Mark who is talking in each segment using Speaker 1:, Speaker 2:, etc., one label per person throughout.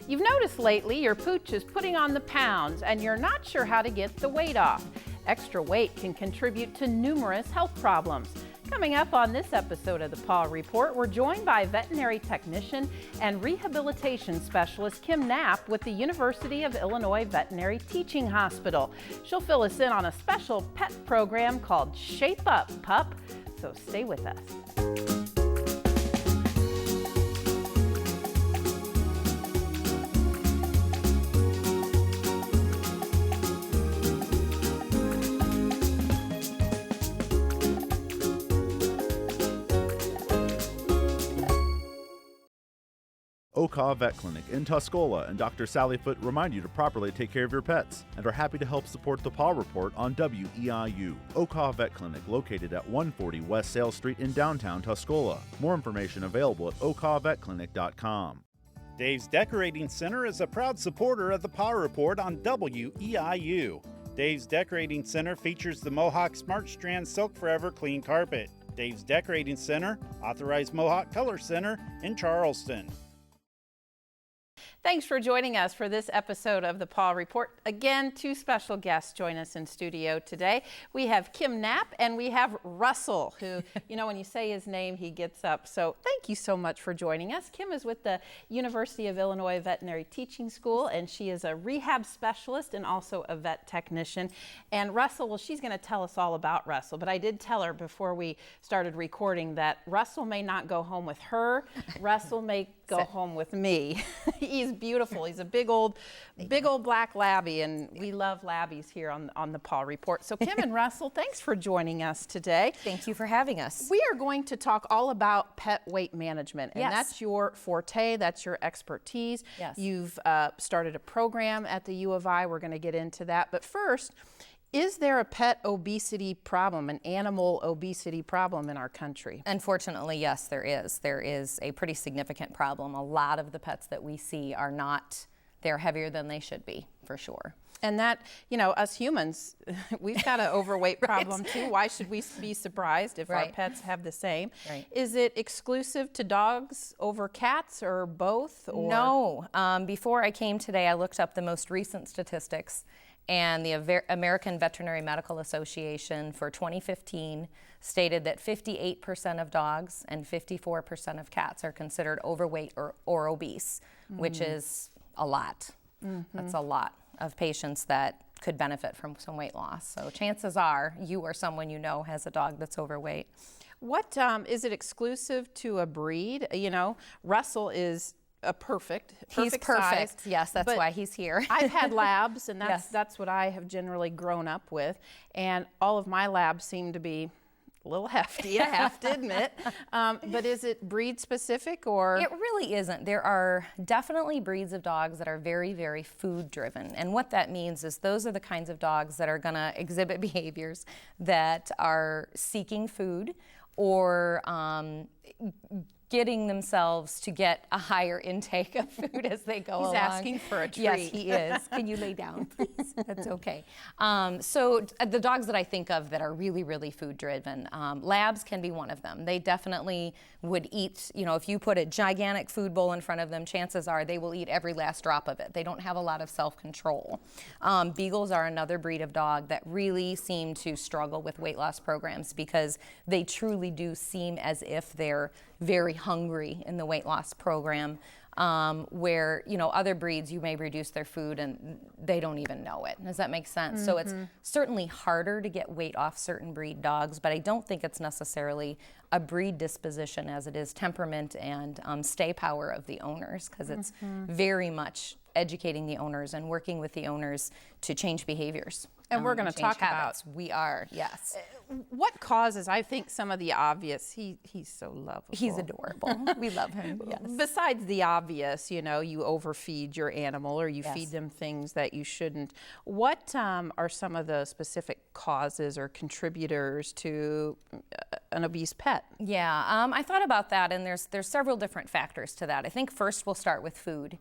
Speaker 1: You've noticed lately your pooch is putting on the pounds and you're not sure how to get the weight off. Extra weight can contribute to numerous health problems. Coming up on this episode of the Paw Report, we're joined by veterinary technician and rehabilitation specialist Kim Knap with the University of Illinois Veterinary Teaching Hospital. She'll fill us in on a special pet program called Shape Up Pup, so stay with us.
Speaker 2: OCA Vet Clinic in Tuscola and Dr. Sally Foote remind you to properly take care of your pets and are happy to help support the Paw Report on WEIU. OCA Vet Clinic located at 140 West Sales Street in downtown Tuscola. More information available at ocavetclinic.com.
Speaker 3: Dave's Decorating Center is a proud supporter of the Paw Report on WEIU. Dave's Decorating Center features the Mohawk Smart Strand Silk Forever Clean Carpet. Dave's Decorating Center, authorized Mohawk Color Center in Charleston.
Speaker 1: Thanks for joining us for this episode of the Paw Report. Again, two special guests join us in studio today. We have Kim Knap and we have Russell, who, you know, when you say his name, he gets up. So thank you so much for joining us. Kim is with the University of Illinois Veterinary Teaching School, and she is a rehab specialist and also a vet technician. And Russell, well, she's going to tell us all about Russell, but I did tell her before we started recording that Russell may not go home with her. Russell may go home with me. He's beautiful. He's a big old black labby, and we love labbies here on the Paw Report. So Kim and Russell, thanks for joining us today.
Speaker 4: Thank you for having us.
Speaker 1: We are going to talk all about pet weight management, and
Speaker 4: Yes.
Speaker 1: that's your forte, that's your expertise.
Speaker 4: Yes.
Speaker 1: You've started a program at the U of I. We're going to get into that. But first, is there a pet obesity problem, an animal obesity problem in our country?
Speaker 4: Unfortunately, yes, there is. There is a pretty significant problem. A lot of the pets that we see are not, they're heavier than they should be, for sure.
Speaker 1: And that, you know, us humans, we've got an overweight problem too. Why should we be surprised if our pets have the same?
Speaker 4: Right.
Speaker 1: Is it exclusive to dogs over cats or both? Or?
Speaker 4: No. Before I came today, I looked up the most recent statistics, and the American Veterinary Medical Association for 2015 stated that 58% of dogs and 54% of cats are considered overweight or obese, which is a lot. That's a lot of patients that could benefit from some weight loss. So chances are you or someone you know has a dog that's overweight.
Speaker 1: What is it exclusive to a breed? You know, Russell is a perfect
Speaker 4: He's perfect.
Speaker 1: size,
Speaker 4: Yes, that's why he's here.
Speaker 1: I've had labs, and
Speaker 4: Yes.
Speaker 1: that's what I have generally grown up with, and all of my labs seem to be a little hefty, I have to admit. But is it breed specific, or?
Speaker 4: It really isn't. There are definitely breeds of dogs that are very, very food driven. And what that means is those are the kinds of dogs that are going to exhibit behaviors that are seeking food or getting themselves to get a higher intake of food as they go along.
Speaker 1: He's asking for a treat.
Speaker 4: Yes, he is. Can you lay down, please? That's okay. So the dogs that I think of that are really, really food driven, labs can be one of them. They definitely would eat, you know, if you put a gigantic food bowl in front of them, chances are they will eat every last drop of it. They don't have a lot of self-control. Beagles are another breed of dog that really seem to struggle with weight loss programs because they truly do seem as if they're very hungry in the weight loss program, where, you know, other breeds you may reduce their food and they don't even know it. Does that make sense? So it's certainly harder to get weight off certain breed dogs, but I don't think it's necessarily a breed disposition as it is temperament and stay power of the owners, because it's very much educating the owners and working with the owners to change behaviors.
Speaker 1: And we're going to talk
Speaker 4: habits. We are, yes.
Speaker 1: What causes, I think, some of the obvious, he's so lovable.
Speaker 4: He's adorable. We love him, yes.
Speaker 1: Besides the obvious, you know, you overfeed your animal or you
Speaker 4: Yes.
Speaker 1: feed them things that you shouldn't. What are some of the specific causes or contributors to an obese pet?
Speaker 4: Yeah, I thought about that, and there's several different factors to that. I think first we'll start with food.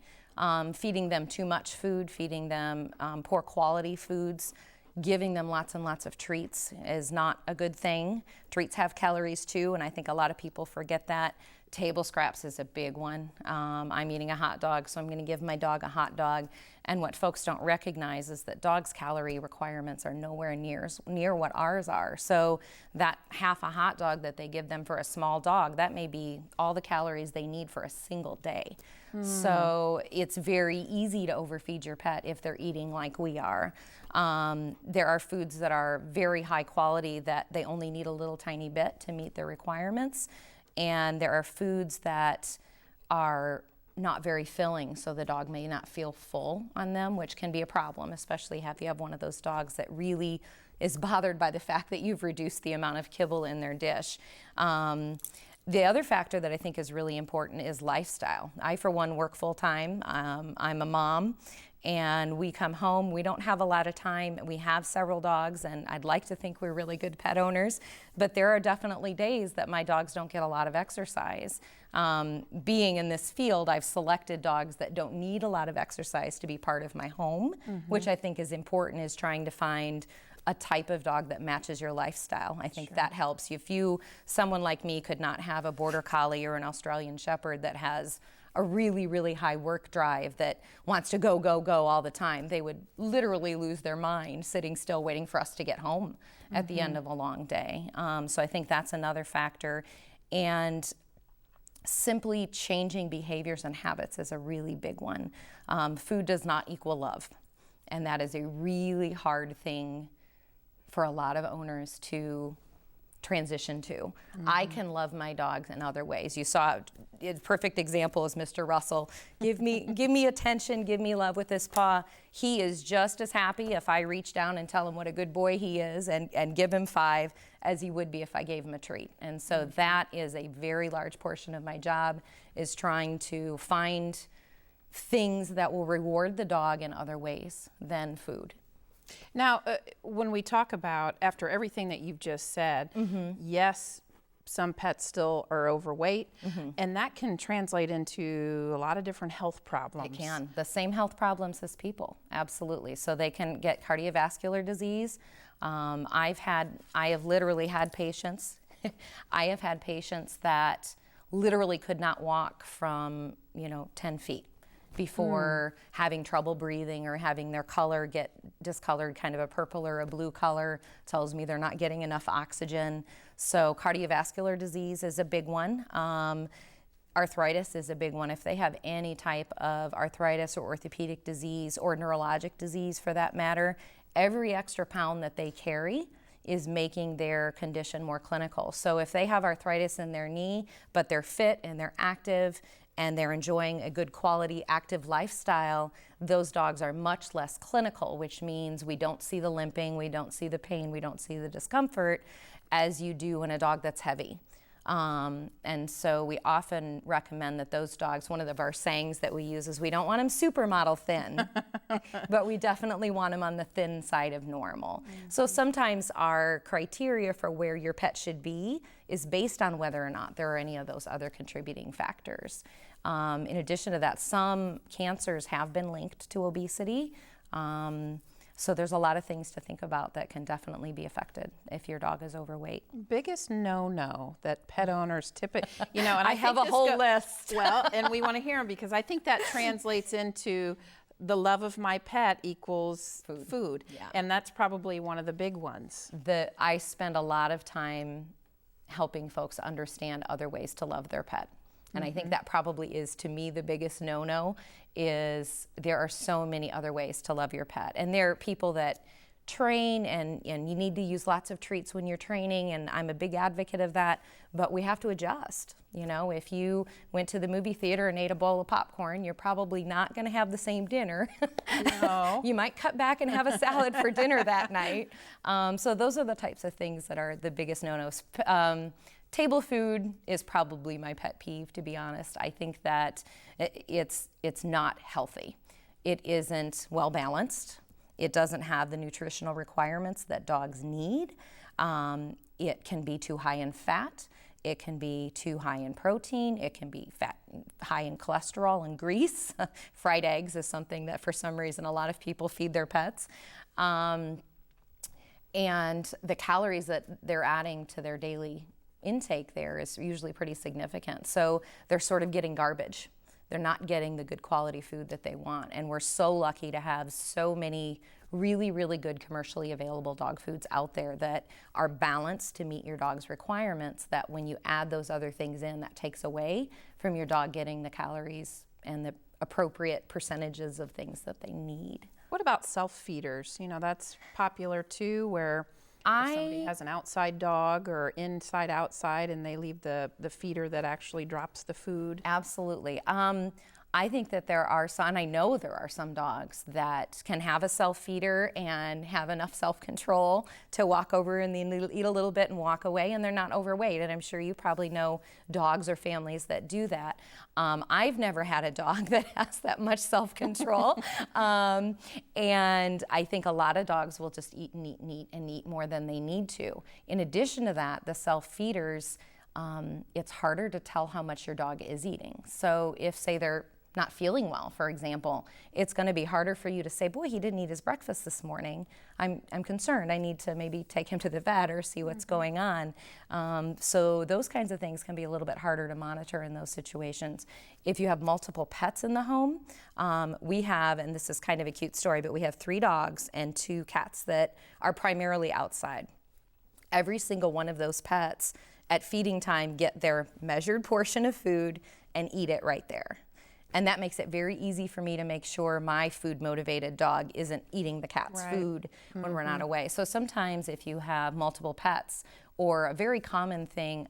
Speaker 4: Feeding them too much food, feeding them poor quality foods, giving them lots and lots of treats is not a good thing. Treats have calories too, and I think a lot of people forget that. Table scraps is a big one. I'm eating a hot dog, so I'm going to give my dog a hot dog. And what folks don't recognize is that dogs' calorie requirements are nowhere near what ours are. So that half a hot dog that they give them for a small dog, that may be all the calories they need for a single day. So it's very easy to overfeed your pet if they're eating like we are. There are foods that are very high quality that they only need a little tiny bit to meet their requirements. And there are foods that are not very filling, so the dog may not feel full on them, which can be a problem, especially if you have one of those dogs that really is bothered by the fact that you've reduced the amount of kibble in their dish. The other factor that I think is really important is lifestyle. I, for one, work full-time. I'm a mom, and we come home. We don't have a lot of time. We have several dogs, and I'd like to think we're really good pet owners, but there are definitely days that my dogs don't get a lot of exercise. Being in this field, I've selected dogs that don't need a lot of exercise to be part of my home, which I think is important, is trying to find a type of dog that matches your lifestyle. I think that helps. If someone like me could not have a Border Collie or an Australian Shepherd that has a really, really high work drive, that wants to go, go, go all the time, they would literally lose their mind sitting still waiting for us to get home at the end of a long day. So I think that's another factor. And simply changing behaviors and habits is a really big one. Food does not equal love. And that is a really hard thing for a lot of owners to transition to. I can love my dogs in other ways. You saw a perfect example is Mr. Russell. Give me attention, give me love with this paw. He is just as happy if I reach down and tell him what a good boy he is and give him 5 as he would be if I gave him a treat. And so that is a very large portion of my job, is trying to find things that will reward the dog in other ways than food.
Speaker 1: Now, when we talk about, after everything that you've just said, yes, some pets still are overweight, and that can translate into a lot of different health problems.
Speaker 4: It can. The same health problems as people, absolutely. So they can get cardiovascular disease. I have literally had patients, I have had patients that literally could not walk from, 10 feet. Before having trouble breathing or having their color get discolored, kind of a purple or a blue color, tells me they're not getting enough oxygen. So cardiovascular disease is a big one. Arthritis is a big one. If they have any type of arthritis or orthopedic disease or neurologic disease for that matter, every extra pound that they carry is making their condition more clinical. So if they have arthritis in their knee, but they're fit and they're active and they're enjoying a good quality active lifestyle, those dogs are much less clinical, which means we don't see the limping, we don't see the pain, we don't see the discomfort as you do in a dog that's heavy. And so we often recommend that those dogs, one of our sayings that we use is we don't want them supermodel thin, but we definitely want them on the thin side of normal. So sometimes our criteria for where your pet should be is based on whether or not there are any of those other contributing factors. In addition to that, some cancers have been linked to obesity. So there's a lot of things to think about that can definitely be affected if your dog is overweight.
Speaker 1: Biggest no-no that pet owners typically, and I
Speaker 4: have a whole list.
Speaker 1: Well, and we want to hear them because I think that translates into the love of my pet equals food.
Speaker 4: Yeah.
Speaker 1: And that's probably one of the big ones.
Speaker 4: I spend a lot of time helping folks understand other ways to love their pet. And I think that probably is, to me, the biggest no-no, is there are so many other ways to love your pet. And there are people that train and you need to use lots of treats when you're training, and I'm a big advocate of that, but we have to adjust. If you went to the movie theater and ate a bowl of popcorn, you're probably not going to have the same dinner.
Speaker 1: No.
Speaker 4: You might cut back and have a salad for dinner that night. So those are the types of things that are the biggest no-nos. Table food is probably my pet peeve, to be honest. I think that it's not healthy. It isn't well balanced. It doesn't have the nutritional requirements that dogs need. It can be too high in fat. It can be too high in protein. It can be high in cholesterol and grease. Fried eggs is something that for some reason a lot of people feed their pets. And the calories that they're adding to their daily intake there is usually pretty significant. So they're sort of getting garbage. They're not getting the good quality food that they want. And we're so lucky to have so many really, really good commercially available dog foods out there that are balanced to meet your dog's requirements, that when you add those other things in, that takes away from your dog getting the calories and the appropriate percentages of things that they need.
Speaker 1: What about self-feeders? You know, that's popular too, where if somebody has an outside dog or inside outside and they leave the feeder that actually drops the food.
Speaker 4: Absolutely. I think that there are some, and I know there are some dogs that can have a self-feeder and have enough self-control to walk over and then eat a little bit and walk away, and they're not overweight. And I'm sure you probably know dogs or families that do that. I've never had a dog that has that much self-control. And I think a lot of dogs will just eat and eat and eat and eat more than they need to. In addition to that, the self-feeders, it's harder to tell how much your dog is eating. So if, say, they're not feeling well, for example, it's going to be harder for you to say, boy, he didn't eat his breakfast this morning. I'm concerned. I need to maybe take him to the vet or see what's going on. So those kinds of things can be a little bit harder to monitor in those situations. If you have multiple pets in the home, we have, and this is kind of a cute story, but we have 3 dogs and 2 cats that are primarily outside. Every single one of those pets at feeding time get their measured portion of food and eat it right there. And that makes it very easy for me to make sure my food-motivated dog isn't eating the cat's food when we're not away. So sometimes if you have multiple pets, or a very common thing,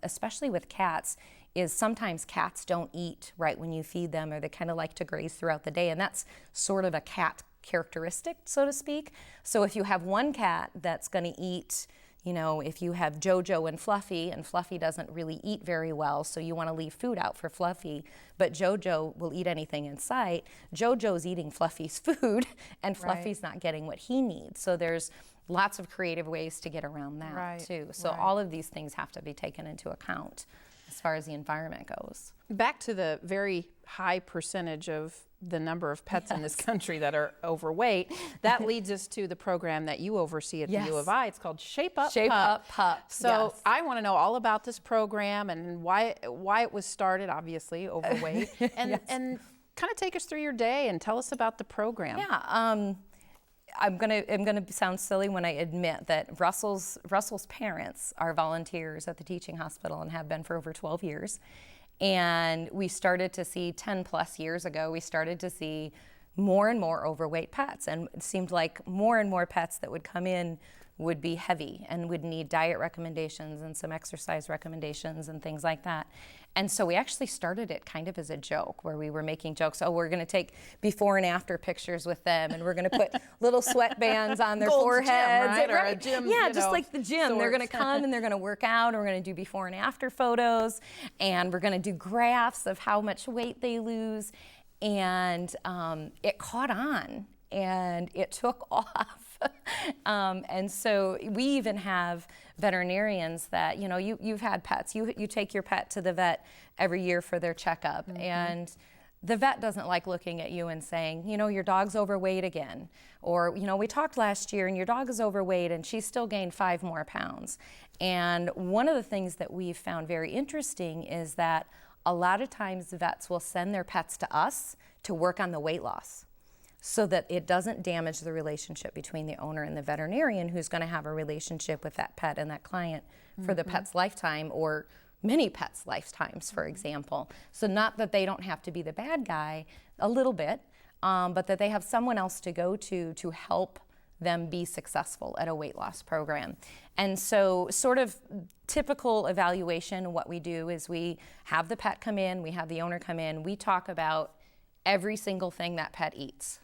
Speaker 4: especially with cats, is sometimes cats don't eat right when you feed them, or they kind of like to graze throughout the day, and that's sort of a cat characteristic, so to speak. So if you have one cat that's going to eat, you know, if you have Jojo and Fluffy doesn't really eat very well, so you want to leave food out for Fluffy, but Jojo will eat anything in sight. Jojo's eating Fluffy's food, and Fluffy's not getting what he needs. So there's lots of creative ways to get around that too. So all of these things have to be taken into account as far as the environment goes.
Speaker 1: Back to the very high percentage of the number of pets in this country that are overweight, that leads us to the program that you oversee at the U of I. It's called Shape Up Pup.
Speaker 4: Up Pup.
Speaker 1: So I want to know all about this program and why it was started, obviously, overweight, and kind of take us through your day and tell us about the program.
Speaker 4: Yeah. I'm gonna sound silly when I admit that Russell's parents are volunteers at the teaching hospital and have been for over 12 years. And we started to see 10 plus years ago, we started to see more and more overweight pets. And it seemed like more and more pets that would come in would be heavy and would need diet recommendations and some exercise recommendations and things like that. And so we actually started it kind of as a joke, where we were making jokes. Oh, we're going to take before and after pictures with them, and we're going to put little sweatbands on their foreheads.
Speaker 1: Gym, right? Or a gym,
Speaker 4: yeah, just like the gym. They're going to come and they're going to work out, and we're going to do before and after photos, and we're going to do graphs of how much weight they lose. And it caught on, and it took off. And so we even have veterinarians that, you know, you've had pets. You take your pet to the vet every year for their checkup, and the vet doesn't like looking at you and saying, you know, your dog's overweight again. Or, you know, we talked last year and your dog is overweight and she's still gained 5 more pounds. And one of the things that we've found very interesting is that a lot of times the vets will send their pets to us to work on the weight loss, so that it doesn't damage the relationship between the owner and the veterinarian, who's going to have a relationship with that pet and that client for the pet's lifetime, or many pets' lifetimes, for example. So not that they don't have to be the bad guy, a little bit, but that they have someone else to go to help them be successful at a weight loss program. And so sort of typical evaluation, what we do is we have the pet come in, we have the owner come in, we talk about every single thing that pet eats.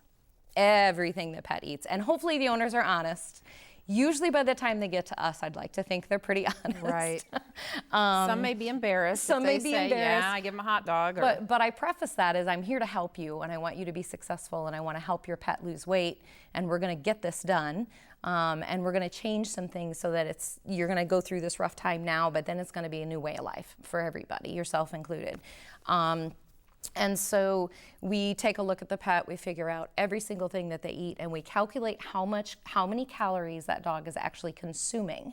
Speaker 4: Everything the pet eats. And hopefully the owners are honest. Usually by the time they get to us, I'd like to think they're pretty honest.
Speaker 1: Right. Some may be embarrassed.
Speaker 4: Some may be embarrassed.
Speaker 1: Yeah, I give them a hot dog.
Speaker 4: But I preface that as I'm here to help you, and I want you to be successful, and I want to help your pet lose weight, and we're going to get this done. And we're going to change some things so that you're going to go through this rough time now, but then it's going to be a new way of life for everybody, yourself included. And so we take a look at the pet, we figure out every single thing that they eat, and we calculate how many calories that dog is actually consuming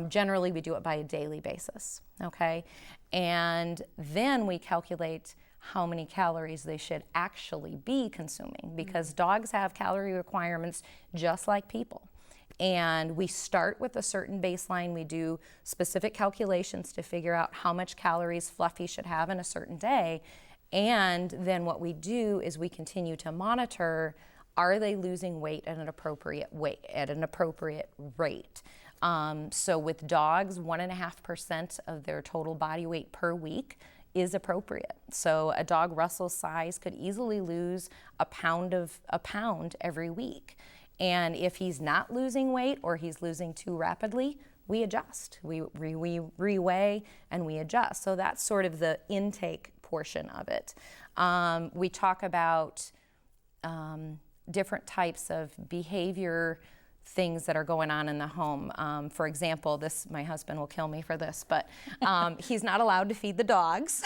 Speaker 4: Generally, we do it by a daily basis, okay? And then we calculate how many calories they should actually be consuming, because dogs have calorie requirements just like people. And we start with a certain baseline. We do specific calculations to figure out how much calories Fluffy should have in a certain day. And then what we do is we continue to monitor, are they losing weight at an appropriate rate? So with dogs, 1.5% of their total body weight per week is appropriate. So a dog Russell's size could easily lose a pound every week. And if he's not losing weight or he's losing too rapidly, we adjust. We reweigh and we adjust. So that's sort of the intake portion of it. We talk about different types of behavior things that are going on in the home. For example, my husband will kill me for this, but he's not allowed to feed the dogs.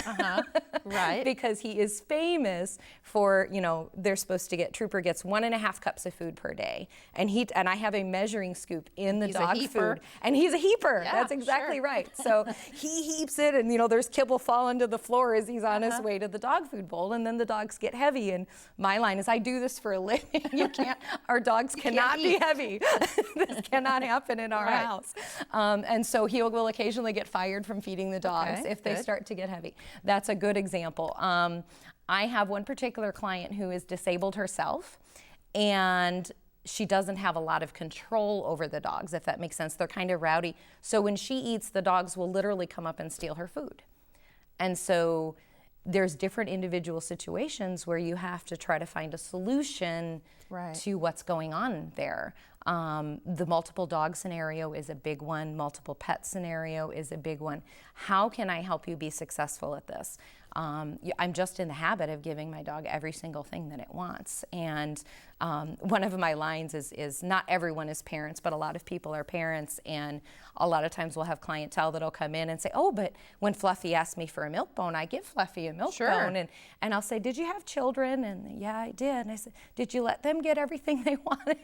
Speaker 1: Right.
Speaker 4: Because he is famous for, they're supposed to Trooper gets 1.5 cups of food per day. And I have a measuring scoop in the dog food. And he's a heaper.
Speaker 1: Yeah,
Speaker 4: That's exactly
Speaker 1: sure.
Speaker 4: right. So he heaps it, and there's kibble falling to the floor as he's on his way to the dog food bowl, and then the dogs get heavy. And my line is, I do this for a living. Our dogs cannot be heavy. This cannot happen in our house. And so he will occasionally get fired from feeding the dogs if they start to get heavy. That's a good example. I have one particular client who is disabled herself, and she doesn't have a lot of control over the dogs, if that makes sense. They're kind of rowdy. So when she eats, the dogs will literally come up and steal her food. And so there's different individual situations where you have to try to find a solution to what's going on there. The multiple dog scenario is a big one. Multiple pet scenario is a big one. How can I help you be successful at this? I'm just in the habit of giving my dog every single thing that it wants. And one of my lines is not everyone is parents, but a lot of people are parents. And a lot of times we'll have clientele that'll come in and say, oh, but when Fluffy asks me for a milk bone, I give Fluffy a milk bone. And I'll say, did you have children? And yeah, I did. And I said, did you let them get everything they wanted?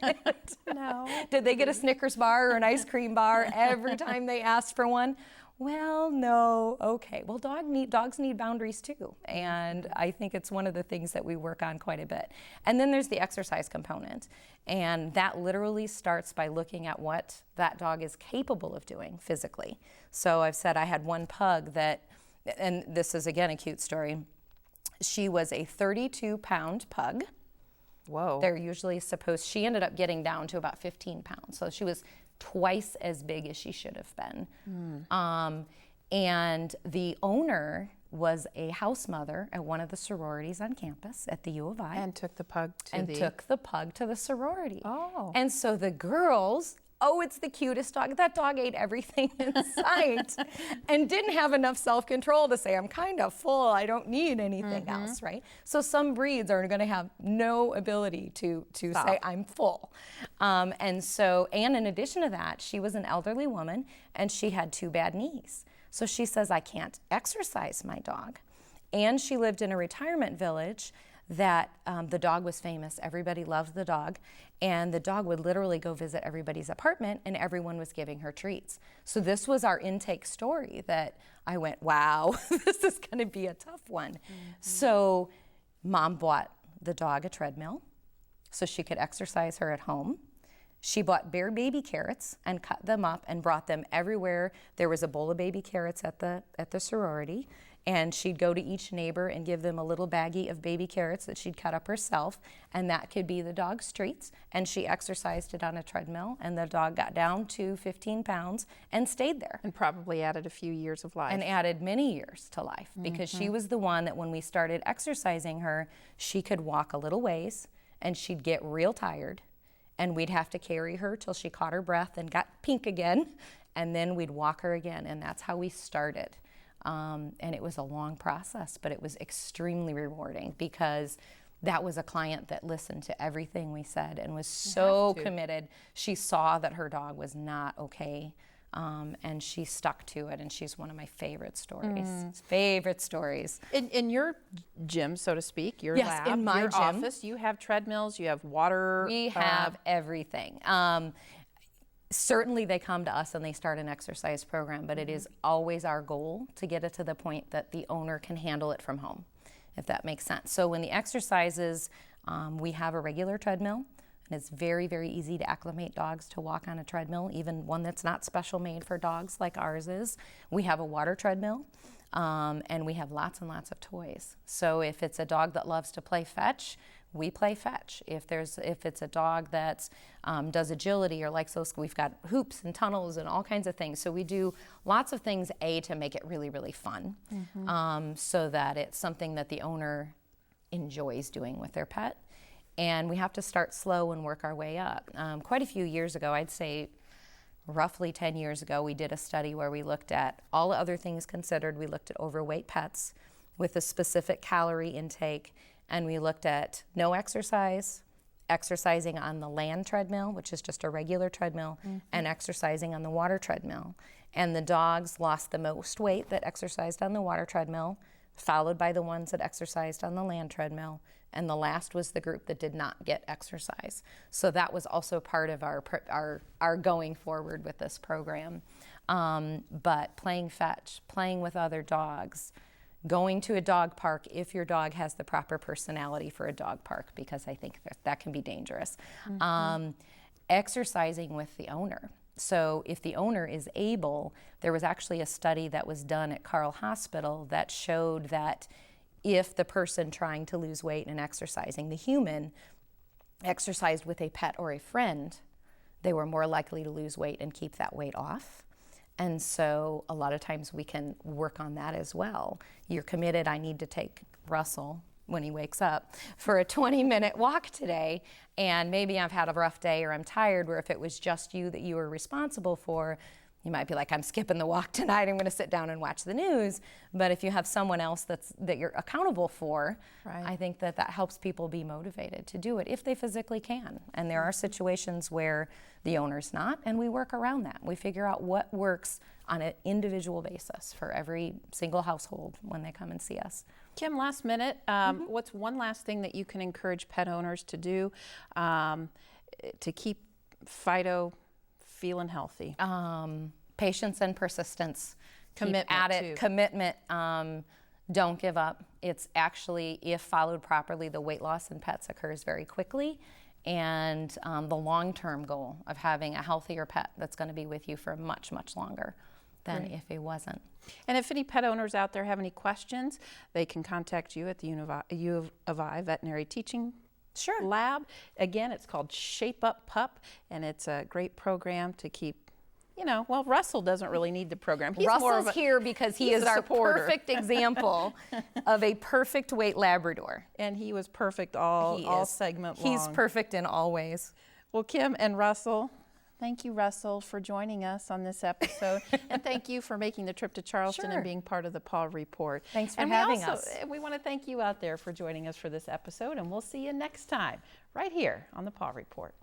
Speaker 1: No.
Speaker 4: Did they get a Snickers bar or an ice cream bar every time they asked for one? Well, no. Okay. Well, dogs need boundaries too. And I think it's one of the things that we work on quite a bit. And then there's the exercise component. And that literally starts by looking at what that dog is capable of doing physically. So I've said I had one pug that, and this is again a cute story. She was a 32-pound pug.
Speaker 1: Whoa.
Speaker 4: They're usually she ended up getting down to about 15 pounds. So she was twice as big as she should have been. And the owner was a house mother at one of the sororities on campus at the U of I.
Speaker 1: And took the pug to
Speaker 4: the sorority.
Speaker 1: Oh.
Speaker 4: And so the girls, it's the cutest dog. That dog ate everything in sight and didn't have enough self-control to say, I'm kind of full, I don't need anything else, right? So some breeds are going to have no ability to say, I'm full. And in addition to that, she was an elderly woman and she had 2 bad knees. So she says, I can't exercise my dog. And she lived in a retirement village that the dog was famous. Everybody loved the dog. And the dog would literally go visit everybody's apartment and everyone was giving her treats. So this was our intake story that I went, wow, this is going to be a tough one. So Mom bought the dog a treadmill so she could exercise her at home. She bought bare baby carrots and cut them up and brought them everywhere. There was a bowl of baby carrots at the sorority. And she'd go to each neighbor and give them a little baggie of baby carrots that she'd cut up herself, and that could be the dog's treats. And she exercised it on a treadmill, and the dog got down to 15 pounds and stayed there.
Speaker 1: And probably added a few years of life.
Speaker 4: And added many years to life, because she was the one that when we started exercising her, she could walk a little ways, and she'd get real tired, and we'd have to carry her till she caught her breath and got pink again, and then we'd walk her again, and that's how we started. And it was a long process, but it was extremely rewarding because that was a client that listened to everything we said and was so committed. She saw that her dog was not okay, and she stuck to it, and she's one of my favorite stories. Favorite stories.
Speaker 1: In your gym, so to speak, your
Speaker 4: Yes,
Speaker 1: lab,
Speaker 4: in my
Speaker 1: your
Speaker 4: gym.
Speaker 1: office, you have treadmills, you have water.
Speaker 4: We have everything. Certainly they come to us and they start an exercise program, but it is always our goal to get it to the point that the owner can handle it from home, if that makes sense. So when the exercises, we have a regular treadmill, and it's very, very easy to acclimate dogs to walk on a treadmill, even one that's not special made for dogs like ours is. We have a water treadmill, and we have lots and lots of toys. So if it's a dog that loves to play fetch, we play fetch. If it's a dog that does agility or likes those, we've got hoops and tunnels and all kinds of things. So we do lots of things, to make it really, really fun, so that it's something that the owner enjoys doing with their pet. And we have to start slow and work our way up. Quite a few years ago, I'd say roughly 10 years ago, we did a study where we looked at all other things considered. We looked at overweight pets with a specific calorie intake, and we looked at no exercise, exercising on the land treadmill, which is just a regular treadmill, and exercising on the water treadmill. And the dogs lost the most weight that exercised on the water treadmill, followed by the ones that exercised on the land treadmill, and the last was the group that did not get exercise. So that was also part of our going forward with this program. But playing fetch, playing with other dogs, going to a dog park if your dog has the proper personality for a dog park, because I think that can be dangerous. Exercising with the owner. So if the owner is able, there was actually a study that was done at Carle Hospital that showed that if the person trying to lose weight and exercising, the human, exercised with a pet or a friend, they were more likely to lose weight and keep that weight off. And so a lot of times we can work on that as well. You're committed, I need to take Russell when he wakes up for a 20-minute walk today, and maybe I've had a rough day or I'm tired, where if it was just you that you were responsible for, you might be like, I'm skipping the walk tonight, I'm gonna sit down and watch the news. But if you have someone else that you're accountable for, right, I think that helps people be motivated to do it if they physically can. And there are situations where the owner's not, and we work around that. We figure out what works on an individual basis for every single household when they come and see us.
Speaker 1: Kim, last minute, what's one last thing that you can encourage pet owners to do to keep Fido feeling healthy?
Speaker 4: Patience and persistence.
Speaker 1: Commitment,
Speaker 4: keep at it.
Speaker 1: Too.
Speaker 4: Commitment. Don't give up. It's actually, if followed properly, the weight loss in pets occurs very quickly. And the long-term goal of having a healthier pet that's going to be with you for much, much longer than if it wasn't.
Speaker 1: And if any pet owners out there have any questions, they can contact you at the U of I Veterinary Teaching Lab. Again, it's called Up Pup, and it's a great program to keep, well, Russell doesn't really need the program.
Speaker 4: Russell's here because he is our perfect example of a perfect weight Labrador.
Speaker 1: And he was perfect all segment long.
Speaker 4: He's perfect in all ways.
Speaker 1: Well, Kim and Russell, thank you, Russell, for joining us on this episode. And thank you for making the trip to Charleston and being part of the Paw Report.
Speaker 4: Thanks for having us.
Speaker 1: We want to thank you out there for joining us for this episode, and we'll see you next time right here on the Paw Report.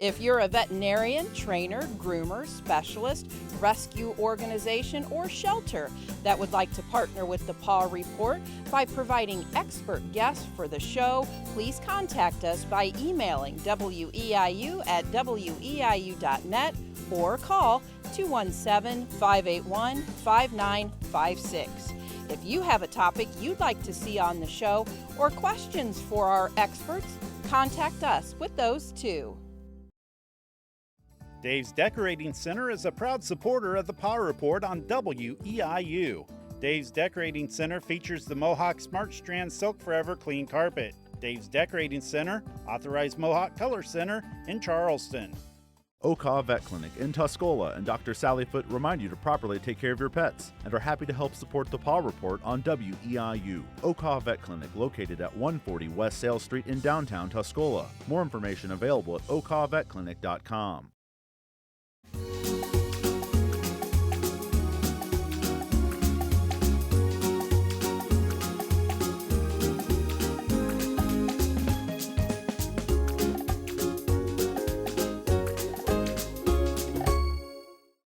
Speaker 1: If you're a veterinarian, trainer, groomer, specialist, rescue organization, or shelter that would like to partner with the Paw Report by providing expert guests for the show, please contact us by emailing weiu@weiu.net or call 217-581-5956. If you have a topic you'd like to see on the show or questions for our experts, contact us with those too.
Speaker 3: Dave's Decorating Center is a proud supporter of the Paw Report on WEIU. Dave's Decorating Center features the Mohawk Smart Strand Silk Forever Clean Carpet. Dave's Decorating Center, authorized Mohawk Color Center in Charleston.
Speaker 2: OCA Vet Clinic in Tuscola and Dr. Sally Foot remind you to properly take care of your pets and are happy to help support the Paw Report on WEIU. OCA Vet Clinic located at 140 West Sale Street in downtown Tuscola. More information available at ocavetclinic.com.